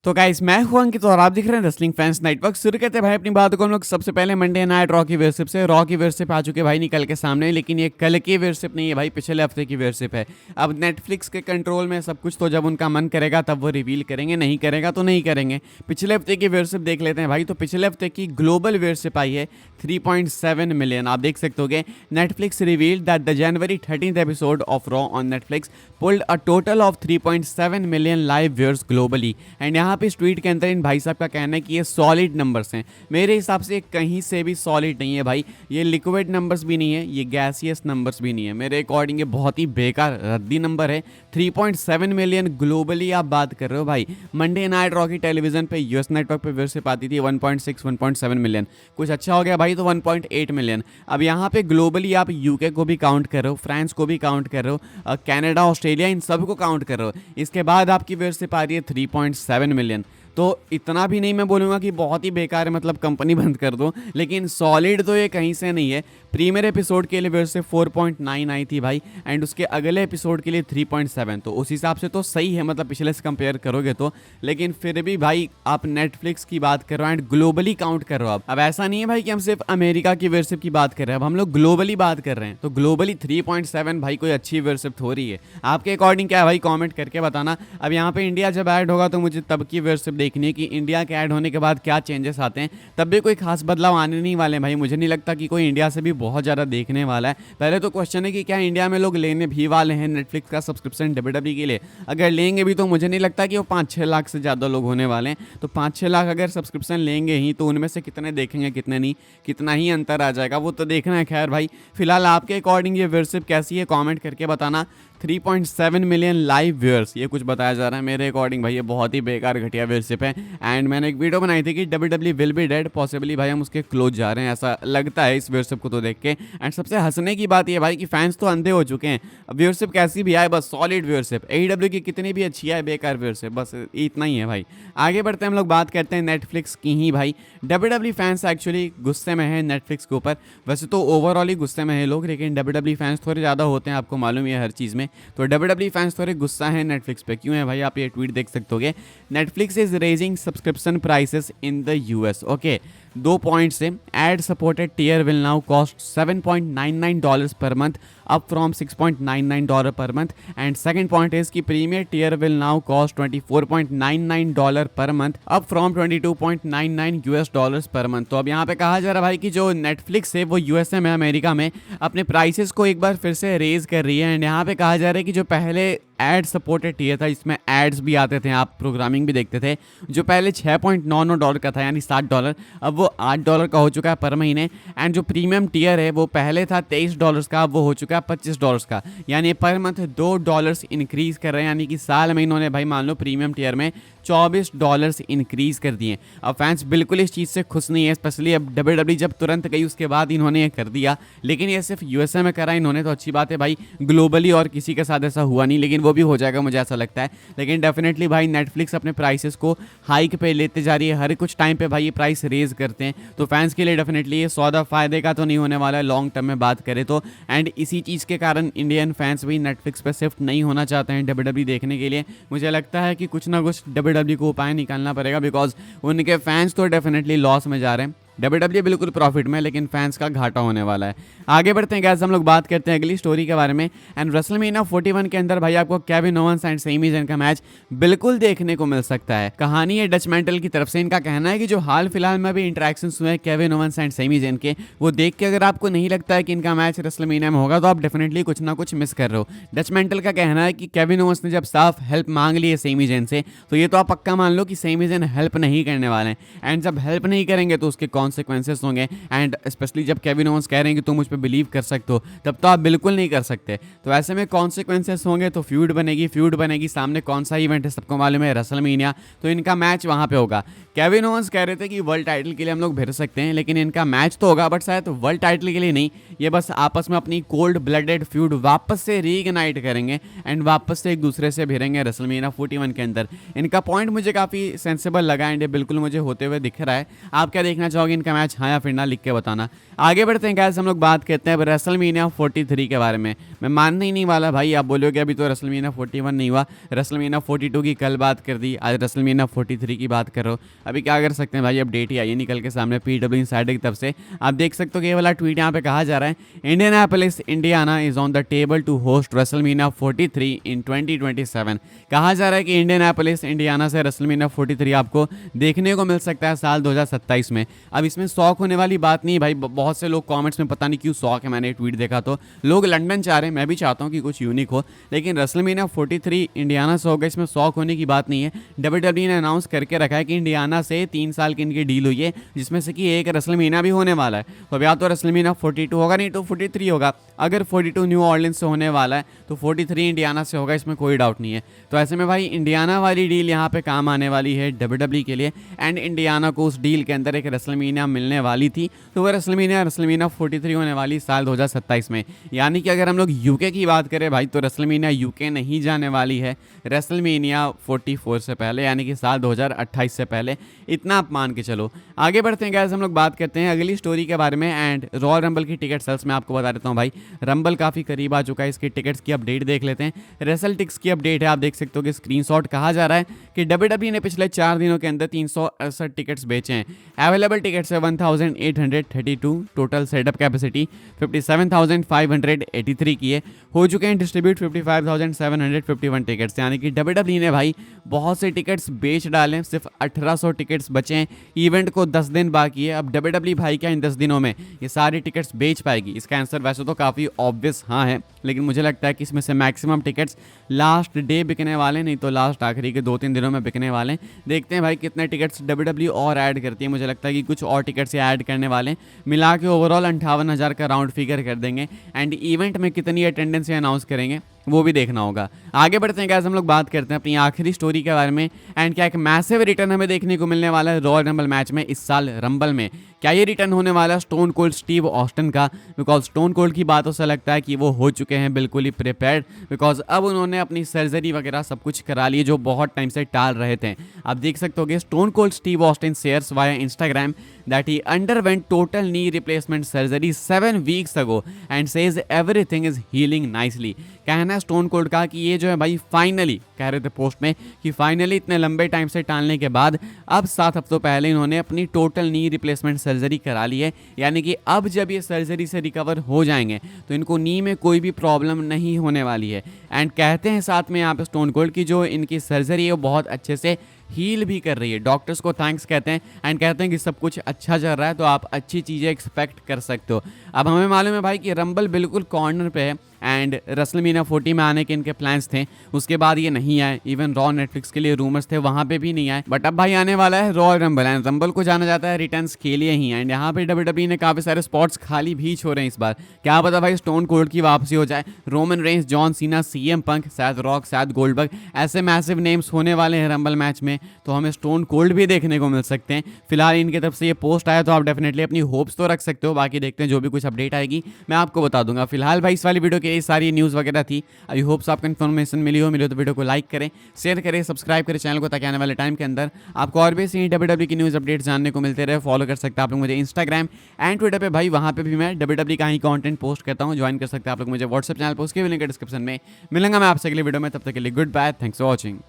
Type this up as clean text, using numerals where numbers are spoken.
तो गाइस मैं हूं अंकित और आप दिख रहे हैं रेसलिंग फैंस नेटवर्क। शुरू करते हैं भाई अपनी बात को हम लोग सबसे पहले मंडे नाइट रॉ की वेयरशिप से। रॉ की वेयरशिप आ चुके भाई निकल के सामने, लेकिन ये कल की वेयरशिप नहीं है भाई, पिछले हफ्ते की वेयरशिप है। अब नेटफ्लिक्स के कंट्रोल में सब कुछ, तो जब उनका मन करेगा तब वो रिवील करेंगे, नहीं करेगा तो नहीं करेंगे। पिछले हफ्ते की वेयरशिप देख लेते हैं भाई। तो पिछले हफ्ते की ग्लोबल वेयरशिप आई है 3.7 मिलियन। आप देख सकते होगे Netflix revealed that the January 13th episode of raw on Netflix pulled a total of 3.7 million live viewers globally. And यहाँ पे इस ट्वीट के अंदर इन भाई साहब का कहना है कि ये सॉलिड नंबर्स हैं। मेरे हिसाब से कहीं से भी सॉलिड नहीं है भाई, ये लिक्विड नंबर्स भी नहीं है, ये गैसियस नंबर्स भी नहीं है। मेरे अकॉर्डिंग ये बहुत ही बेकार रद्दी नंबर है। 3.7 मिलियन ग्लोबली आप बात कर रहे हो भाई। मंडे नाइट रॉ की टेलीविजन पे यूएस नेटवर्क पे व्यूअरशिप आती थी 1.6 1.7 मिलियन। कुछ अच्छा हो गया भाई तो 1.8 मिलियन। अब यहाँ पे ग्लोबली आप यूके को भी काउंट कर रहे हो, फ्रांस को भी काउंट कर रहे हो, कनाडा ऑस्ट्रेलिया इन सब को काउंट कर रहे हो। इसके बाद आपकी व्यूअरशिप आ रही है 3.7 मिलियन। तो इतना भी नहीं मैं बोलूँगा कि बहुत ही बेकार है, मतलब कंपनी बंद कर दो, लेकिन सॉलिड तो ये कहीं से नहीं है। प्रीमियर एपिसोड के लिए व्यूअरशिप 4.9 आई थी भाई, एंड उसके अगले एपिसोड के लिए 3.7। तो उस हिसाब से तो सही है, मतलब पिछले से कंपेयर करोगे तो। लेकिन फिर भी भाई आप नेटफ्लिक्स की बात कर रहे हो एंड ग्लोबली काउंट कर रहे हो। अब ऐसा नहीं है भाई कि हम सिर्फ अमेरिका की व्यूअरशिप की बात कर रहे हैं, अब हम लोग ग्लोबली बात कर रहे हैं। तो ग्लोबली 3.7 भाई कोई अच्छी व्यूअरशिप हो रही है? आपके अकॉर्डिंग क्या है भाई, कॉमेंट करके बताना। अब यहाँ पे इंडिया जब ऐड होगा तो मुझे तब की व्यूअरशिप देखनी है कि इंडिया के ऐड होने के बाद क्या चेंजेस आते हैं। तब भी कोई खास बदलाव आने नहीं वाले भाई। मुझे नहीं लगता कि कोई इंडिया से भी बहुत ज़्यादा देखने वाला है। पहले तो क्वेश्चन है कि क्या इंडिया में लोग लेने भी वाले हैं नेटफ्लिक्स का सब्सक्रिप्शन डब्ल्यूडब्ल्यूई के लिए? अगर लेंगे भी तो मुझे नहीं लगता कि वो 5-6 लाख से ज़्यादा लोग होने वाले हैं। तो 5-6 लाख अगर सब्सक्रिप्शन लेंगे ही तो उनमें से कितने देखेंगे कितने नहीं, कितना ही अंतर आ जाएगा वो तो देखना है। खैर भाई फिलहाल आपके अकॉर्डिंग ये व्यूअरशिप कैसी है, कमेंट करके बताना। 3.7 मिलियन लाइव व्यूअर्स ये कुछ बताया जा रहा है। मेरे अकॉर्डिंग भाई ये बहुत ही बेकार घटिया व्यूअरशिप है। एंड मैंने एक वीडियो बनाई थी कि WWE will be dead, possibly भाई हम उसके क्लोज जा रहे हैं, ऐसा लगता है इस व्यूअरशिप को तो देख के। एंड सबसे हंसने की बात ये भाई कि फैंस तो अंधे हो चुके हैं। अब व्यूअरशिप कैसी भी आए बस सॉलिड व्यूअरशिप। एईडब्ल्यू की कितनी भी अच्छी है, बेकार व्यूअरशिप, बस इतना ही है भाई। आगे बढ़ते हैं हम लोग, बात करते हैं नेटफ्लिक्स की ही भाई। डब्ल्यूडब्ल्यूई फैंस एक्चुअली गुस्से में है नेटफ्लिक्स के ऊपर। वैसे तो ओवरऑल ही गुस्से में है लोग, लेकिन डब्ल्यूडब्ल्यूई फैंस थोड़े ज़्यादा होते हैं, आपको मालूम है हर चीज़ में। तो डब्ल्यूडब्ल्यूई फैंस थोड़े गुस्सा है नेटफ्लिक्स पे। क्यों है भाई, आप ये ट्वीट देख सकते होगे। Netflix is raising subscription prices in the US. Okay, 2 point से ad supported tier will now cost $7.99 per month, up from $6.99 per month. And second point is कि premier tier will now cost $24.99 per month, up from $22.99 per month. तो अब यहाँ पे कहा जा रहा है भाई कि जो नेटफ्लिक्स है वो यूएसए में, अमेरिका में अपने प्राइसेस को एक बार फिर से रेज कर रही है। एंड यहाँ पे कहा जा रहा है कि जो पहले एड सपोर्टेड टियर था, इसमें एड्स भी आते थे, आप प्रोग्रामिंग भी देखते थे, जो पहले $6.99 का था यानी $60, अब वो $8 का हो चुका है पर महीने। एंड जो प्रीमियम टियर है वो पहले था $23 का, अब वो हो चुका है $25 का, यानी पर मंथ $2 इंक्रीज कर रहे हैं। यानी कि साल में इन्होंने भाई मान लो प्रीमियम टियर में $24 इंक्रीज कर दिए। अब फैंस बिल्कुल इस चीज़ से खुश नहीं है, स्पेशली अब डब्ल्यूडब्ल्यूई जब तुरंत गई उसके बाद इन्होंने ये कर दिया। लेकिन ये सिर्फ यूएसए में करा इन्होंने तो अच्छी बात है भाई, ग्लोबली और किसी के साथ ऐसा हुआ नहीं, लेकिन वो भी हो जाएगा मुझे ऐसा लगता है। लेकिन डेफिनेटली भाई नेटफ्लिक्स अपने प्राइसेस को हाइक पे लेते जा रही है, हर कुछ टाइम पे भाई ये प्राइस रेज करते हैं। तो फैंस के लिए डेफिनेटली ये सौदा फायदे का तो नहीं होने वाला है लॉन्ग टर्म में बात करें तो। एंड इसी चीज़ के कारण इंडियन फैंस भी नेटफ्लिक्स पे शिफ्ट नहीं होना चाहते हैं डब्ल्यूडब्ल्यूई देखने के लिए। मुझे लगता है कि कुछ ना कुछ डब्ल्यूडब्ल्यूई को उपाय निकालना पड़ेगा, बिकॉज उनके फैंस तो डेफिनेटली लॉस में जा रहे हैं। डब्ल्यूडब्ल्यूई बिल्कुल प्रॉफिट में, लेकिन फैंस का घाटा होने वाला है। आगे बढ़ते हैं गैस, हम लोग बात करते हैं अगली स्टोरी के बारे में। एंड रेसलमेनिया 41 के अंदर भाई आपको Kevin Owens and Sami Zayn का मैच बिल्कुल देखने को मिल सकता है। कहानी है डच मेंटल की तरफ से। इनका कहना है कि जो हाल फिलहाल में भी इंटरेक्शन हुए हैं Kevin Owens and Sami Zayn के, वो देख के अगर आपको नहीं लगता है कि इनका मैच रेसलमेनिया में होगा तो आप डेफिनेटली कुछ ना कुछ मिस कर रहे हो। डच मेंटल का कहना है कि केविन ओवेंस ने जब साफ हेल्प मांग ली है सेमी ज़ेन से, तो ये तो आप पक्का मान लो कि सेमी ज़ेन हेल्प नहीं करने वाले हैं। एंड जब हेल्प नहीं करेंगे तो उसके कॉन्सिक्वेंसेस होंगे। एंड स्पेशली जब केविन ओवेंस कह रहे हैं कि तुम मुझ पे बिलीव कर सकते हो, तब तो आप बिल्कुल नहीं कर सकते। तो ऐसे में कॉन्सिक्वेंसेस होंगे तो फ्यूड बनेगी। सामने कौन सा इवेंट है सबको मालूम है, रेसलमेनिया, तो इनका मैच वहां पे होगा। केविन ओवंस कह रहे थे कि वर्ल्ड टाइटल के लिए हम लोग भिड़ सकते हैं, लेकिन इनका मैच तो होगा बट शायद वर्ल्ड टाइटल के लिए नहीं। ये बस आपस में अपनी कोल्ड ब्लडेड फ्यूड वापस से रीइग्नाइट करेंगे एंड वापस से एक दूसरे से भिड़ेंगे रेसलमेनिया 41 के अंदर। इनका पॉइंट मुझे काफ़ी सेंसेबल लगा एंड ये बिल्कुल मुझे होते हुए दिख रहा है। आप क्या देखना चाहोगे इनका मैच, हाँ या फिर ना, लिख के बताना। आगे बढ़ते हैं गाइस, हम लोग बात करते हैं रेसलमेनिया 43 के बारे में। मैं मानने ही नहीं वाला भाई, आप बोलोगे अभी तो रेसलमेनिया 41 नहीं हुआ, रेसलमेनिया 42 की कल बात कर दी, आज रेसलमेनिया 43 की बात कर रहे हो। अभी क्या कर सकते हैं भाई, अपडेट ही आई है निकल के सामने PW इनसाइडर की तरफ से। आप देख सकते हो कि ये वाला ट्वीट यहाँ पे कहा जा रहा है, Indianapolis Indiana is on the table to host WrestleMania 43 in 2027। कहा जा रहा है कि इंडियानापोलिस इंडियाना से रेसलमेनिया 43 आपको देखने को मिल सकता है साल 2027 में। अब इसमें शौक होने वाली बात नहीं भाई, बहुत से लोग कमेंट्स में पता नहीं क्यों शौक है, मैंने ट्वीट देखा तो लोग लंदन चाह रहे हैं, मैं भी चाहता हूँ कि कुछ यूनिक हो, लेकिन रेसलमेनिया 43 इंडियाना से होगा, इसमें शौक होने की बात नहीं है। WWE ने अनाउंस करके रखा है कि इंडियाना से 3 साल की इनकी डील हुई है, जिसमें से कि एक रेसलमेनिया भी होने वाला है। तो या तो रेसलमेनिया 42 होगा, नहीं तो 43 होगा। अगर 42 न्यू ऑर्लिंस से होने वाला है तो 43 इंडियाना से होगा, इसमें कोई डाउट नहीं है। तो ऐसे में भाई इंडियाना वाली डील यहाँ पे काम आने वाली है WWE के लिए, एंड इंडियाना को उस डील के अंदर एक रेसलमेनिया मिलने वाली थी, तो वह रेसलमेनिया 43 होने वाली साल 2027 में। यानी कि अगर हम लोग यूके की बात करें भाई, तो रेसलमेनिया यूके नहीं जाने वाली है रेसलमेनिया 44 से पहले, यानी कि साल 2028 से पहले। इतना आप मान के चलो। आगे बढ़ते हैं गाइस, हम लोग बात करते हैं अगली स्टोरी के बारे में। एंड रॉयल रंबल की टिकट सेल्स में आपको बता देता हूँ भाई, रंबल काफ़ी करीब आ चुका है, इसकी टिकट्स की अपडेट देख लेते हैं। रेसल टिक्स की अपडेट है, आप देख सकते हो कि स्क्रीनशॉट कहा जा रहा है कि WWE ने पिछले 4 दिनों के अंदर 368 टिकट्स बेचे हैं। अवेलेबल टिकट्स है 1832, टोटल सेटअप कैपेसिटी 57,583 की है। हो चुके हैं डिस्ट्रीब्यूट 55,751 टिकट्स, यानी कि WWE ने भाई बहुत से टिकट्स बेच डाले, सिर्फ 1800 टिकट्स बचे हैं। इवेंट को 10 दिन बाकी है। अब WWE भाई क्या इन 10 दिनों में ये सारी टिकट्स बेच पाएगी? इसका आंसर वैसे तो काफ़ी ऑब्वियस हाँ है, लेकिन मुझे लगता है कि इसमें से मैक्सिमम टिकट्स लास्ट डे बिकने वाले, नहीं तो लास्ट आखिरी के 2-3 दिनों में बिकने वाले। देखते हैं भाई कितने टिकट्स WWE और ऐड करती है। मुझे लगता है कि कुछ और टिकट्स ऐड करने वाले, मिला के ओवरऑल 58,000 का राउंड फिगर कर देंगे। एंड इवेंट में कितनी अटेंडेंस अनाउंस करेंगे वो भी देखना होगा। आगे बढ़ते हैं गाइस, हम लोग बात करते हैं अपनी आखिरी स्टोरी के बारे में। एंड क्या एक मैसिव रिटर्न हमें देखने को मिलने वाला है रॉयल रंबल मैच में इस साल रंबल में। क्या ये रिटर्न होने वाला है स्टोन कोल्ड स्टीव ऑस्टिन का? बिकॉज स्टोन कोल्ड की बातों से लगता है कि वो हो चुके हैं बिल्कुल ही प्रिपेयर्ड, बिकॉज अब उन्होंने अपनी सर्जरी वगैरह सब कुछ करा ली जो बहुत टाइम से टाल रहे थे। आप देख सकते हो कि stone cold Steve Austin shares via Instagram that he underwent total knee replacement surgery 7 weeks ago and says everything is healing nicely। कहना है स्टोन कोल्ड का कि ये जो है भाई फाइनली, कह रहे थे पोस्ट में कि फाइनली इतने लंबे टाइम से टालने के बाद अब 7 हफ्तों पहले इन्होंने अपनी टोटल नी रिप्लेसमेंट सर्जरी करा ली है। यानी कि अब जब ये सर्जरी से रिकवर हो जाएंगे तो इनको नी में कोई भी प्रॉब्लम नहीं होने वाली है। एंड कहते हैं साथ में यहाँ पे स्टोन कोल्ड की जो इनकी सर्जरी है वो बहुत अच्छे से हील भी कर रही है। डॉक्टर्स को थैंक्स कहते हैं एंड कहते हैं कि सब कुछ अच्छा चल रहा है, तो आप अच्छी चीज़ें एक्सपेक्ट कर सकते हो। अब हमें मालूम है भाई कि रंबल बिल्कुल कॉर्नर पे है एंड रेसलमेनिया 40 में आने के इनके प्लान्स थे, उसके बाद ये नहीं आए। इवन रॉ नेटफ्लिक्स के लिए रूमर्स थे, वहाँ पे भी नहीं आए। बट अब भाई आने वाला है रॉयल रंबल एंड रंबल को जाना जाता है रिटर्न्स के लिए ही। एंड यहाँ पे WWE ने काफ़ी सारे स्पॉट्स खाली भी छोड़े हैं इस बार। क्या पता भाई स्टोन कोल्ड की वापसी हो जाए, Roman Reigns, John Cena, CM पंक, शायद रॉक, शायद गोल्डबर्ग, ऐसे मैसिव नेम्स होने वाले हैं रंबल मैच में, तो हमें स्टोन कोल्ड भी देखने को मिल सकते हैं। फिलहाल इनकी तरफ से ये पोस्ट आया तो आप डेफिनेटली अपनी होप्स तो रख सकते हो। बाकी देखते हैं जो भी कुछ अपडेट आएगी मैं आपको बता दूंगा। फिलहाल भाई इस वाली वीडियो के ये सारी न्यूज़ वगैरह थी। आई होप्स आपको इन्फॉर्मेशन मिली हो तो वीडियो को लाइक करें, शेयर करें, सब्सक्राइब करें चैनल को, ताकि आने वाले टाइम के अंदर आपको और भी ऐसी WWE की न्यूज़ अपडेट्स जानने को मिलते रहे। फॉलो कर सकते हैं आप लोग मुझे इंस्टाग्राम एंड ट्विटर पे भाई, वहाँ पे भी मैं WWE का ही कंटेंट पोस्ट करता हूँ। ज्वाइन कर सकते हैं आप लोग मुझे व्हाट्सएप चैनल पर, उसके भी लिंक डिस्क्रिप्शन में मिलेंगे। मैं आपसे अगले वीडियो में, तब तक के लिए goodbye, thanks for watching.